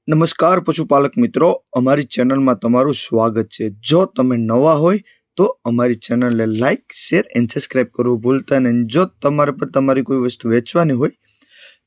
નમસ્કાર પશુપાલક મિત્રો, અમારી ચેનલમાં તમારું સ્વાગત છે। જો તમે નવા હોય તો અમારી ચેનલને લાઇક, શેર એન્ડ સબસ્ક્રાઇબ કરવું ભૂલતા નહીં। જો તમારે પર તમારી કોઈ વસ્તુ વેચવાની હોય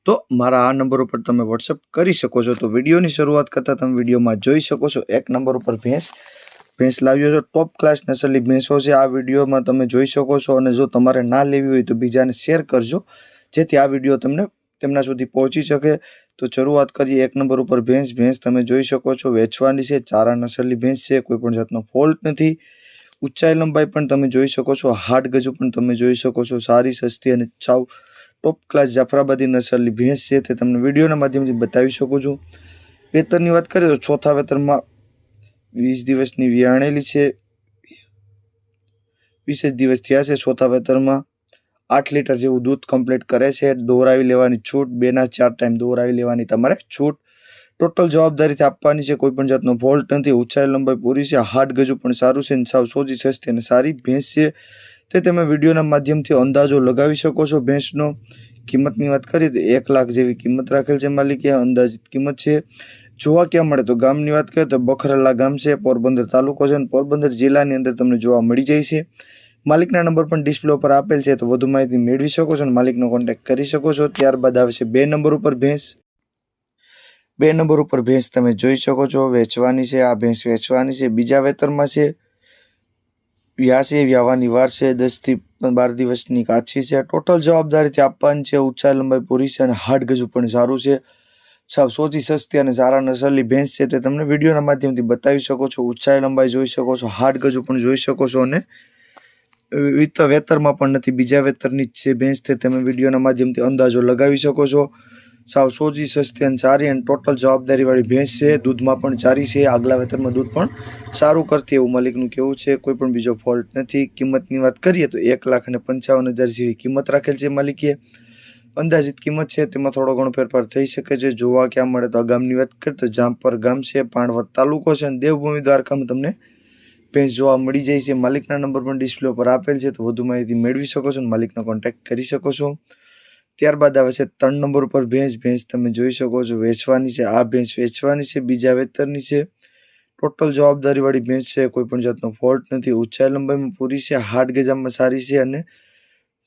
તો મારા આ નંબર ઉપર તમે વોટ્સઅપ કરી શકો છો। તો વિડીયોની શરૂઆત કરતાં તમે વિડીયોમાં જોઈ શકો છો એક નંબર ઉપર ભેંસ લાવ્યો છો। ટોપ ક્લાસ નસલની ભેંસો છે। આ વિડીયોમાં તમે જોઈ શકો છો અને જો તમારે ના લેવી હોય તો બીજાને શેર કરજો જેથી આ વિડીયો તમને તેમના સુધી પહોંચી શકે। તો શરૂઆત કરીએ એક નંબર ઉપર ભેંસ તમે જોઈ શકો છો વેચવાની છે। ચારા નસલની ભેંસ છે, કોઈ પણ જાતનો ફોલ્ટ નથી। ઊંચાઈ લંબાઈ પણ તમે જોઈ શકો છો, હાડ ગજુ પણ તમે જોઈ શકો છો। સારી સસ્તી અને સાવ ટોપ ક્લાસ જાફરાબાદી નસલની ભેંસ છે તે તમને વિડીયોના માધ્યમથી બતાવી શકું છું। વેતરની વાત કરીએ તો ચોથા વેતરમાં 20 દિવસની વિયાણેલી છે, 20 જ દિવસ થયા છે ચોથા વેતરમાં। 8 લીટર જેવું દૂધ કમ્પ્લીટ કરે છે। દોરાવી લેવાની છૂટ, 2 ના 4 ટાઈમ દોરાવી લેવાની તમારે છૂટ। ટોટલ જવાબદારીથી આપવાની છે, કોઈ પણ જાતનો ફોલ્ટ નથી। ઊંચાઈ લંબાઈ પૂરી છે, હાડ ગજુ પણ સારું છે, સાવ સોજી સસ્તી અને સારી ભેંસ છે તે તમે વિડીયોના માધ્યમથી અંદાજો લગાવી શકો છો। ભેંસનો કિંમતની વાત કરીએ તો 1 લાખ જેવી કિંમત રાખેલ છે માલિકે, અંદાજિત કિંમત છે। જોવા ક્યાં મળે તો ગામની વાત કરીએ તો બખરલા ગામ છે, પોરબંદર તાલુકો છે અને પોરબંદર જિલ્લાની અંદર તમને જોવા મળી જાય છે। માલિકના નંબર પણ ડિસ્પ્લે ઉપર આપેલ છે તો વધુ માહિતી મેળવી શકો છો અને માલિકનો કોન્ટેક્ટ કરી શકો છો। ત્યારબાદ આવે છે 2 નંબર ઉપર ભેંસ। 2 નંબર ઉપર ભેંસ તમે જોઈ શકો છો વેચવાની છે। આ ભેંસ વેચવાની છે, બીજા વેતરમાં છે, વ્યાવાની વાર છે, 10 થી 12 દિવસની કાચી છે। ટોટલ જવાબદારીથી આપવાની છે, ઊંચાઈ લંબાઈ પૂરી છે અને હાડ ગજુ પણ સારું છે। સાવ સોજી સસ્તી અને સારા નસલની ભેંસ છે તે તમને વિડીયોના માધ્યમથી બતાવી શકો છો। ઊંચાઈ લંબાઈ જોઈ શકો છો, હાડ ગજુ પણ જોઈ શકો છો અને વેતરમાં પણ નથી, બીજા વેતરની જ છે ભેંસ તે તમે વિડીયોના માધ્યમથી અંદાજો લગાવી શકો છો। સાવ સોજી સસ્તી અને સારી અને ટોટલ જવાબદારીવાળી ભેંસ છે। દૂધમાં પણ સારી છે, આગલા વેતરમાં દૂધ પણ સારું કરતી એવું માલિકનું કહેવું છે, કોઈ પણ બીજો ફોલ્ટ નથી। કિંમતની વાત કરીએ તો 1,55,000 જેવી કિંમત રાખેલ છે માલિકે, અંદાજિત કિંમત છે તેમાં થોડો ઘણો ફેરફાર થઈ શકે છે। જોવા ક્યાં મળે તો આ ગામની વાત કરીએ તો જામપર ગામ છે, પાણવત તાલુકો છે અને દેવભૂમિ દ્વારકામાં તમને ભેંસ જોવા મળી જાય છે। માલિકના નંબર પણ ડિસ્પ્લે પર આપેલ છે તો વધુ માહિતી મેળવી શકો છો અને માલિકનો કોન્ટેક્ટ કરી શકો છો। ત્યારબાદ આવે છે 3 નંબર ઉપર ભેંસ તમે જોઈ શકો છો વેચવાની છે। આ ભેંસ વેચવાની છે, બીજા વેતરની છે, ટોટલ જવાબદારીવાળી ભેંસ છે, કોઈ પણ જાતનો ફોલ્ટ નથી। ઊંચાઈ લંબાઈમાં પૂરી છે, હાડ ગજામાં સારી છે અને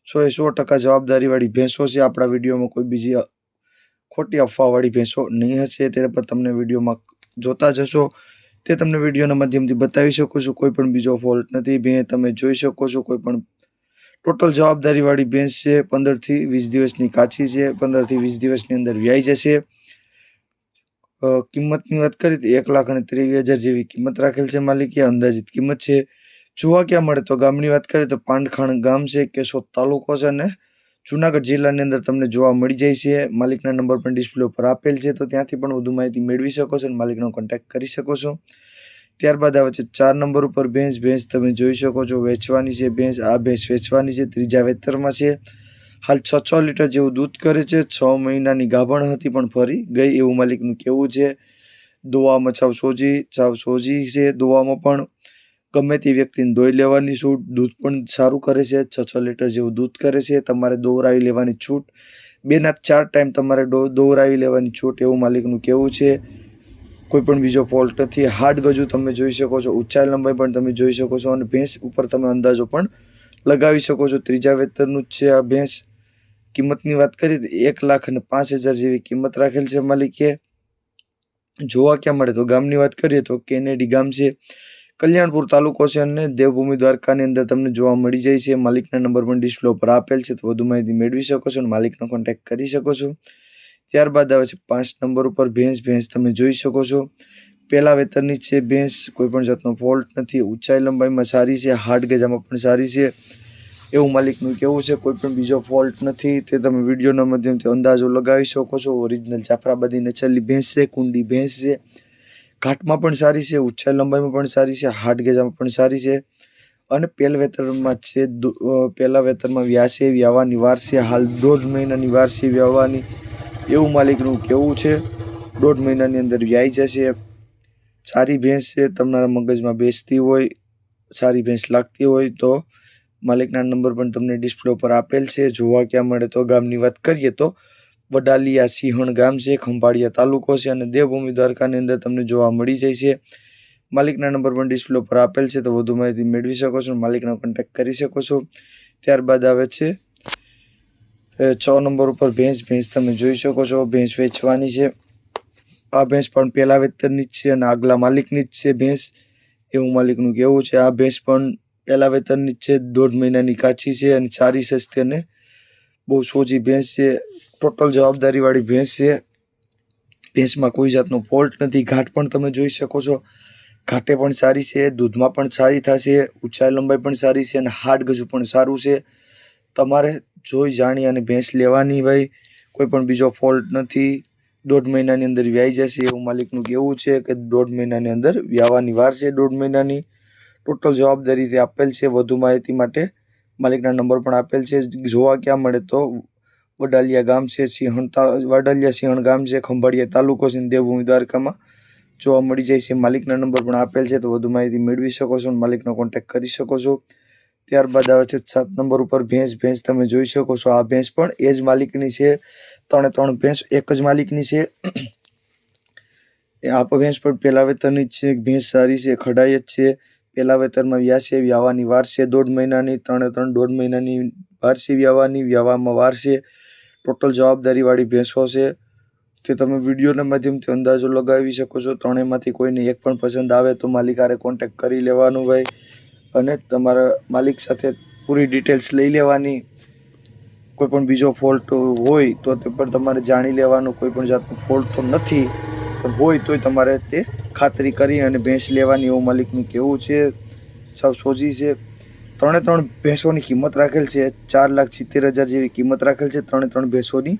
100% જવાબદારીવાળી ભેંસો છે। આપણા વિડીયોમાં કોઈ બીજી ખોટી અફવાવાળી ભેંસો નહીં હશે, તે પર તમને વિડીયોમાં જોતા જશો તે તમને વિડીયોના માધ્યમથી બતાવી શકો છો, કોઈ પણ બીજો ફોલ્ટ નથી। ભેંસ તમે જોઈ શકો છો કોઈ પણ ટોટલ જવાબદારીવાળી ભેંસ છે, 15 થી 20 દિવસની કાચી છે, 15 થી 20 દિવસની અંદર વ્યાઈ જશે। કિંમતની વાત કરીએ તો 1,23,000 જેવી કિંમત રાખેલ છે માલિકે, અંદાજિત કિંમત છે। જોવા ક્યાં મળે તો ગામની વાત કરીએ તો પાંડખાણ ગામ છે, કેશોદ તાલુકો છે અને જુનાગઢ જિલ્લાની અંદર તમને જોવા મળી જાય છે। માલિકના નંબર પણ ડિસ્પ્લે ઉપર આપેલ છે તો ત્યાંથી પણ વધુ માહિતી મેળવી શકો છો અને માલિકનો કોન્ટેક્ટ કરી શકો છો। ત્યારબાદ આવે છે 4 નંબર ઉપર ભેંસ તમે જોઈ શકો છો વેચવાની છે ભેંસ। આ ભેંસ વેચવાની છે, ત્રીજા વેતરમાં છે, હાલ 6 લીટર જેવું દૂધ કરે છે, 6 મહિનાની ગાભણ હતી પણ ફરી ગઈ એવું માલિકનું કહેવું છે। દોવામાં સાવ સોજી છે, દોવામાં પણ ગમે તે વ્યક્તિને દોઈ લેવાની છૂટ, દૂધ પણ સારું કરે છે, 6 લીટર જેવું દૂધ કરે છે, તમારે દોરાવી લેવાની છૂટ, 2 ના 4 ટાઈમ તમારે દોરાવી લેવાની છૂટ એવું માલિકનું કહેવું છે, કોઈ પણ બીજો ફોલ્ટ નથી। હાડ ગજુ તમે જોઈ શકો છો, ઊંચાઈ લંબાઈ પણ તમે જોઈ શકો છો અને ભેંસ ઉપર તમે અંદાજો પણ લગાવી શકો છો। ત્રીજા વેતરનું જ છે આ ભેંસ। કિંમતની વાત કરીએ તો 1,05,000 જેવી કિંમત રાખેલ છે માલિકે। જોવા ક્યાં મળે તો ગામની વાત કરીએ તો કેનેડી ગામ છે, કલ્યાણપુર તાલુકો છે અને દેવભૂમિ દ્વારકાની અંદર તમને જોવા મળી જાય છે। માલિકના નંબર પણ ડિસ્પ્લે ઉપર આપેલ છે તો વધુ માહિતી મેળવી શકો છો અને માલિકનો કોન્ટેક્ટ કરી શકો છો। ત્યારબાદ આવે છે 5 નંબર ઉપર ભેંસ તમે જોઈ શકો છો પહેલા વેતરની છે ભેંસ, કોઈ પણ જાતનો ફોલ્ટ નથી। ઊંચાઈ લંબાઈમાં સારી છે, હાડ ગજામાં પણ સારી છે એવું માલિકનું કહેવું છે, કોઈ પણ બીજો ફોલ્ટ નથી। તે તમે વિડીયોના માધ્યમથી અંદાજો લગાવી શકો છો। ઓરિજિનલ જાફરાબાદી નસલની ભેંસ છે, કુંડી ભેંસ છે, ઘાટમાં પણ સારી છે, ઊંચાઈ લંબાઈમાં પણ સારી છે, હાડ ગજામાં પણ સારી છે અને પહેલા વેતરમાં છે, પહેલા વેતરમાં વ્યાવાની વાર છે, હાલ 1.5 મહિનાની વાર છે વ્યાવાની એવું માલિકનું કહેવું છે। 1.5 મહિનાની અંદર વ્યાઈ જશે। સારી ભેંસ છે, તમારા મગજમાં બેસતી હોય, સારી ભેંસ લાગતી હોય તો માલિકના નંબર પણ તમને ડિસ્પ્લે ઉપર આપેલ છે। જોવા ક્યાં મળે તો ગામની વાત કરીએ તો વડાલિયા સિંહણ ગામ છે, ખંભાળિયા તાલુકો છે અને દેવભૂમિ દ્વારકાની અંદર તમને જોવા મળી જાય છે. માલિકના નંબર પણ ડિસ્પ્લે પર આપેલ છે, તો વધુ માહિતી મેળવી શકો છો, માલિકનો કોન્ટેક્ટ કરી શકો છો. ત્યારબાદ આવે છે 6 નંબર ઉપર ભેંસ તમે જોઈ શકો છો. ભેંસ વેચવાની છે. આ ભેંસ પણ પહેલા વેતરની જ છે અને આગલા માલિકની જ છે ભેંસ, એવું માલિકનું કહેવું છે. આ ભેંસ પણ પહેલા વેતરની જ છે, 1.5 મહિનાની કાચી છે અને સારી સસ્તી અને બહુ સોજી ભેંસ છે. ટોટલ જવાબદારીવાળી ભેંસ છે. ભેંસમાં કોઈ જાતનો ફોલ્ટ નથી. ઘાટ પણ તમે જોઈ શકો છો, ઘાટે પણ સારી છે, દૂધમાં પણ સારી થશે, ઊંચાઈ લંબાઈ પણ સારી છે અને હાડ ગજુ પણ સારું છે. તમારે જોઈ જાણી અને ભેંસ લેવાની ભાઈ, કોઈ પણ બીજો ફોલ્ટ નથી. 1.5 મહિનાની અંદર વ્યાઈ જશે એવું માલિકનું કહેવું છે કે 1.5 મહિનાની અંદર વ્યાવાની વાર છે. 1.5 મહિનાની ટોટલ જવાબદારીથી આપેલ છે. વધુ માહિતી માટે માલિકના નંબર પણ આપેલ છે. જોવા ક્યાં મળે તો વડાલિયા ગામ છે, વડાલિયા સિંહણ ગામ છે, ખંભાળિયા તાલુકો છે, દેવભૂમિ દ્વારકામાં જોવા મળી જાય છે. માલિકના નંબર પણ આપેલ છે, તો વધુ માહિતી મેળવી શકો છો અને માલિકનો કોન્ટેક્ટ કરી શકો છો. ત્યારબાદ આવે છે 7 નંબર ઉપર ભેંસ તમે જોઈ શકો છો. આ ભેંસ પણ એ જ માલિકની છે. 3 ભેંસ એક જ માલિકની છે. આ ભેંસ પણ પહેલા વેતરની જ છે. ભેંસ સારી છે, ખડાઈ જ છે. પહેલા વેતરમાં વ્યાસે, વ્યાવાની વાર છે 1.5 મહિનાની. 1.5 મહિનાની વાર છે વ્યાવાની, વ્યાવામાં વાર છે. ટોટલ જવાબદારીવાળી ભેંસો છે, તે તમે વિડીયોના માધ્યમથી અંદાજો લગાવી શકો છો. ત્રણેયમાંથી કોઈને એક પણ પસંદ આવે તો માલિક હારે કોન્ટેક્ટ કરી લેવાનું ભાઈ, અને તમારા માલિક સાથે પૂરી ડિટેલ્સ લઈ લેવાની. કોઈ પણ બીજો ફોલ્ટ હોય તો તે પણ તમારે જાણી લેવાનું. કોઈ પણ જાતનો ફોલ્ટ તો નથી, પણ હોય તોય તમારે તે ખાતરી કરી અને ભેંસ લેવાની, એવું માલિકનું કહેવું છે. સાવ સોજી છે. 3 ભેંસોની કિંમત રાખેલ છે 4,70,000 જેવી કિંમત રાખેલ છે 3 ભેંસોની.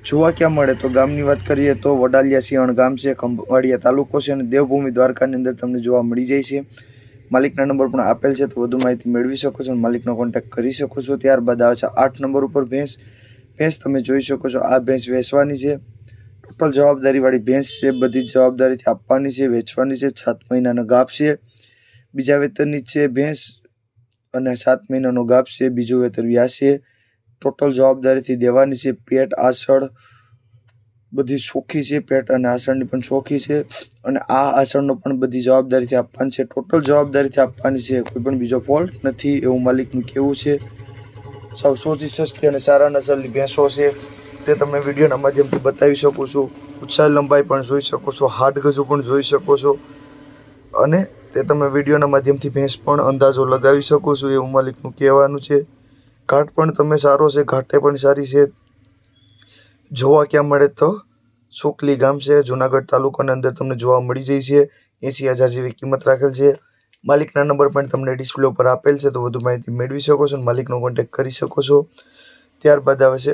જોવા ક્યાં મળે તો ગામની વાત કરીએ તો વડાલિયા સિંહણ ગામ છે, ખંભાળિયા તાલુકો છે અને દેવભૂમિ દ્વારકાની અંદર તમને જોવા મળી જાય છે. માલિકના નંબર પણ આપેલ છે, તો વધુ માહિતી મેળવી શકો છો અને માલિકનો કોન્ટેક્ટ કરી શકો છો. ત્યારબાદ આવે છે 8 નંબર ઉપર ભેંસ તમે જોઈ શકો છો. આ ભેંસ વેચવાની છે. ટોટલ જવાબદારીવાળી ભેંસ છે, બધી જવાબદારીથી આપવાની છે, વેચવાની છે. 7 મહિનાનો ગાભ છે, બીજા વેતરની છે ભેંસ અને 7 મહિનાનો ગાભ છે, બીજું વેતર વ્યાસે. ટોટલ જવાબદારીથી દેવાની છે. પેટ આસળ બધી ચોખ્ખી છે, પેટ અને આસળની પણ ચોખ્ખી છે અને આ આસળનો પણ બધી જવાબદારીથી આપવાની છે. ટોટલ જવાબદારીથી આપવાની છે, કોઈ પણ બીજો ફોલ્ટ નથી, એવું માલિકનું કહેવું છે. સાવ સોજી સસ્તી અને સારા નસલની ભેંસો છે, તે તમને વિડીયોના માધ્યમથી બતાવી શકું છું. ઊંચાઈ લંબાઈ પણ જોઈ શકો છો, હાડ ગજુ પણ જોઈ શકો છો અને તે તમે વિડીયોના માધ્યમથી ભેંસ પણ અંદાજો લગાવી શકો છો, એવું માલિકનું કહેવાનું છે. ઘાટ પણ તમે સારો છે, ઘાટે પણ સારી છે. જોવા ક્યાં મળે તો સુકલી ગામ છે, જુનાગઢ તાલુકાની અંદર તમને જોવા મળી જાય છે. 80,000 જેવી કિંમત રાખેલ છે. માલિકના નંબર પણ તમને ડિસ્પ્લે ઉપર આપેલ છે, તો વધુ માહિતી મેળવી શકો છો અને માલિકનો કોન્ટેક્ટ કરી શકો છો. ત્યારબાદ આવે છે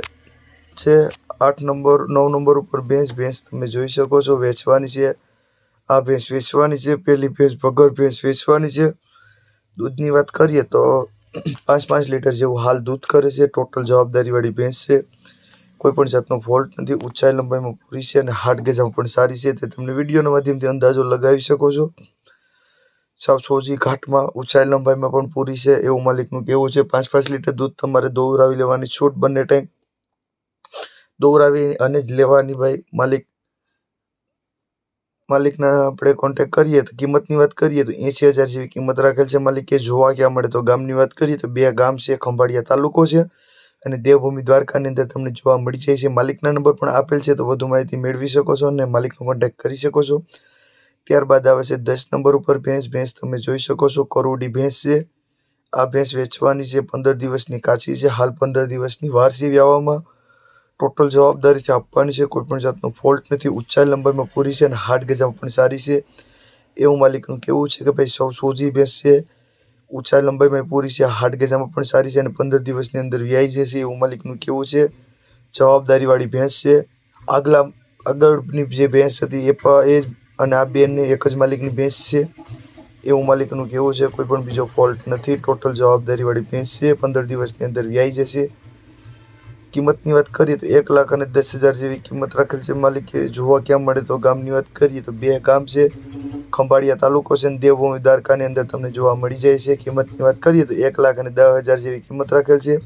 9 નંબર ઉપર ભેંસ તમે જોઈ શકો છો, વેચવાની છે. આ ભેંસ વેચવાની છે. પહેલી ભેંસ ભગર ભેંસ વેચવાની છે. દૂધની વાત કરીએ તો 5 લીટર જેવું હાલ દૂધ કરે છે. ટોટલ જવાબદારીવાળી ભેંસ છે, કોઈ પણ જાતનો ફોલ્ટ નથી. ઊંચાઈ લંબાઈમાં પૂરી છે અને હાડ ગજામાં પણ સારી છે, તે તમને વિડીયોના માધ્યમથી અંદાજો લગાવી શકો છો. સાવ સોજી ઘાટમાં, ઊંચાઈ લંબાઈમાં પણ પૂરી છે, એવું માલિકનું કહેવું છે. 5 લીટર દૂધ તમારે દોવરાવી લેવાની છૂટ, બંને ટાઈમ દોવરાવી અને જ લેવાની ભાઈ. માલિકના આપણે કોન્ટેક્ટ કરીએ તો કિંમતની વાત કરીએ તો 80,000 જેવી કિંમત રાખેલ છે. માલિકે જોવા ક્યાં મળે તો ગામની વાત કરીએ તો 2 ગામ છે, ખંભાળિયા તાલુકો છે અને દેવભૂમિ દ્વારકાની અંદર તમને જોવા મળી જાય છે. માલિકના નંબર પણ આપેલ છે, તો વધુ માહિતી મેળવી શકો છો અને માલિકનો કોન્ટેક્ટ કરી શકો છો. ત્યારબાદ આવે છે 10 નંબર ઉપર ભેંસ તમે જોઈ શકો છો. કરોડી ભેંસ છે. આ ભેંસ વેચવાની છે. 15 દિવસની કાચી છે, હાલ 15 દિવસની વાર છે વ્યાવામાં. ટોટલ જવાબદારીથી આપવાની છે, કોઈ પણ જાતનો ફોલ્ટ નથી. ઊંચાઈ લંબાઈમાં પૂરી છે અને હાડ ગજામાં પણ સારી છે, એવું માલિકનું કહેવું છે કે ભાઈ સૌ સોજી ભેંસ છે. ઊંચાઈ લંબાઈમાં પૂરી છે, હાડ ગજામાં પણ સારી છે અને 15 દિવસની અંદર વ્યાઈ જશે, એવું માલિકનું કહેવું છે. જવાબદારીવાળી ભેંસ છે. આગળની જે ભેંસ હતી એ અને આ બેને એક જ માલિકની ભેંસ છે, એવું માલિકનું કહેવું છે. કોઈ પણ બીજો ફોલ્ટ નથી. ટોટલ જવાબદારીવાળી ભેંસ છે, 15 દિવસની અંદર વ્યાઈ જશે. કિંમતની વાત કરીએ તો 1,10,000 જેવી કિંમત રાખેલ છે. માલિકે જોવા ક્યાં મળે તો ગામની વાત કરીએ તો 2 ગામ છે, ખંભાળિયા તાલુકો છે અને દેવભૂમિ દ્વારકાની અંદર તમને જોવા મળી જાય છે. કિંમતની વાત કરીએ તો 1,10,000 જેવી કિંમત રાખેલ છે.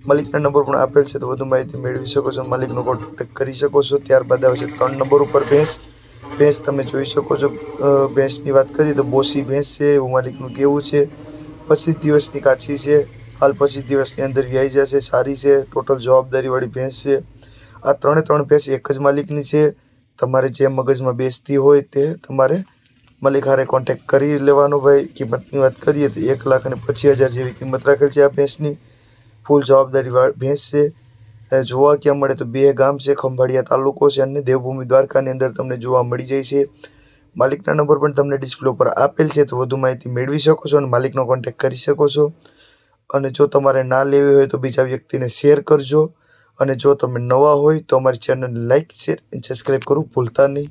માલિકના નંબર પણ આપેલ છે, તો વધુ માહિતી મેળવી શકો છો, માલિકનો કોન્ટેક્ટ કરી શકો છો। ત્યારબાદ આવે છે 3 નંબર ઉપર ભેંસ તમે જોઈ શકો છો। ભેંસની વાત કરીએ તો બોસી ભેંસ છે એવું માલિકનું કહેવું છે। 25 દિવસની કાચી છે, હાલ 25 દિવસની અંદર વ્યાઈ જશે, સારી છે, ટોટલ જવાબદારીવાળી ભેંસ છે। આ 3 ભેંસ એક જ માલિકની છે। તમારે જે મગજમાં બેસતી હોય તે તમારે માલિક હારે કોન્ટેક્ટ કરી લેવાનો ભાઈ। કિંમતની વાત કરીએ તો 1,25,000 જેવી કિંમત રાખેલ છે આ ભેંસની। ફૂલ જવાબદારીવાળી ભેંસ છે। જોવા ક્યાં મળે તો બે ગામ છે, ખંભાળિયા તાલુકો છે અને દેવભૂમિ દ્વારકાની અંદર તમને જોવા મળી જાય છે। માલિકના નંબર પણ તમને ડિસ્પ્લે ઉપર આપેલ છે, તો વધુ માહિતી મેળવી શકો છો અને માલિકનો કોન્ટેક્ટ કરી શકો છો। અને જો તમારે ના લેવી હોય તો બીજા વ્યક્તિને શેર કરજો। અને જો તમે નવા હોય તો અમારી ચેનલને લાઇક, શેર અને સબસ્ક્રાઈબ કરવું ભૂલતા નહીં।